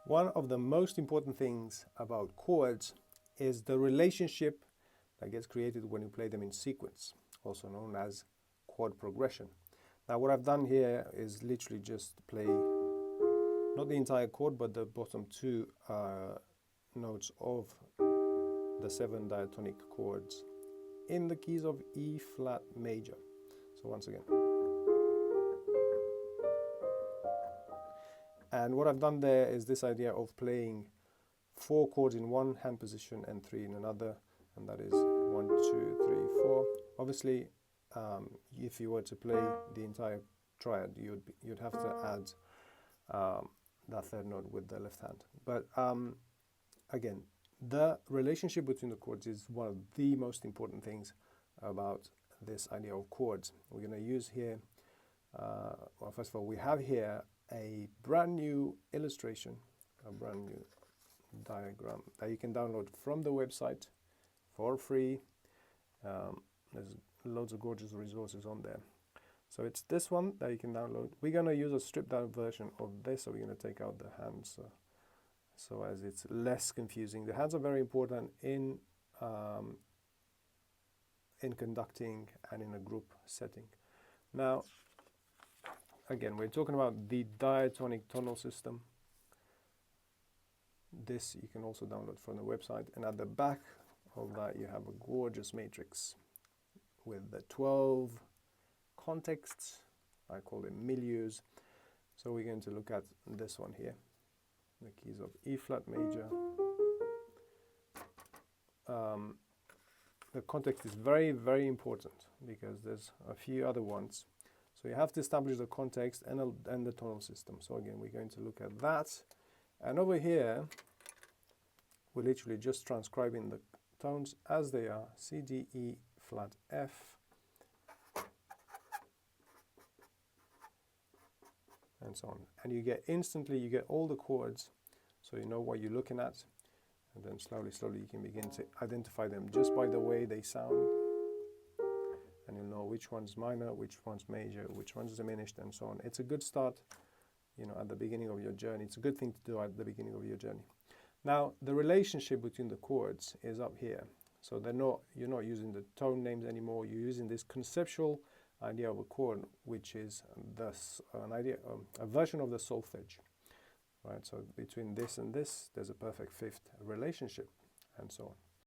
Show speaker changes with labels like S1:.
S1: One of the most important things about chords is the relationship that gets created when you play them in sequence, also known as chord progression. Now what I've done here is literally just play not the entire chord but the bottom two notes of the 7 diatonic chords in the keys of E flat major. So once again. And what I've done there is this idea of playing 4 chords in one hand position and 3 in another, and that is 1, 2, 3, 4. Obviously, if you were to play the entire triad, you'd have to add that third note with the left hand. But again, the relationship between the chords is one of the most important things about this idea of chords. We're going to use here, well, first of all, we have here a brand new illustration, a brand new diagram that you can download from the website for free. There's loads of gorgeous resources on there. So it's this one that you can download. We're going to use a stripped down version of this, so we're going to take out the hands so as it's less confusing. The hands are very important in conducting and in a group setting. Now, again, we're talking about the diatonic tonal system. This you can also download from the website, and at the back of that you have a gorgeous matrix with the 12 contexts. I call them milieus. So we're going to look at this one here, the keys of E flat major. The context is very, very important because there's a few other ones. So you have to establish the context and the tonal system. So again, we're going to look at that. And over here, we're literally just transcribing the tones as they are: C, D, E, flat, F. And so on. And you get all the chords, so you know what you're looking at. And then slowly, slowly you can begin to identify them just by the way they sound. And you'll know which one's minor, which one's major, which one's diminished, and so on. It's a good start, at the beginning of your journey. It's a good thing to do at the beginning of your journey. Now, the relationship between the chords is up here. So you're not using the tone names anymore. You're using this conceptual idea of a chord, which is a version of the solfege. Right? So between this and this, there's a perfect fifth relationship, and so on.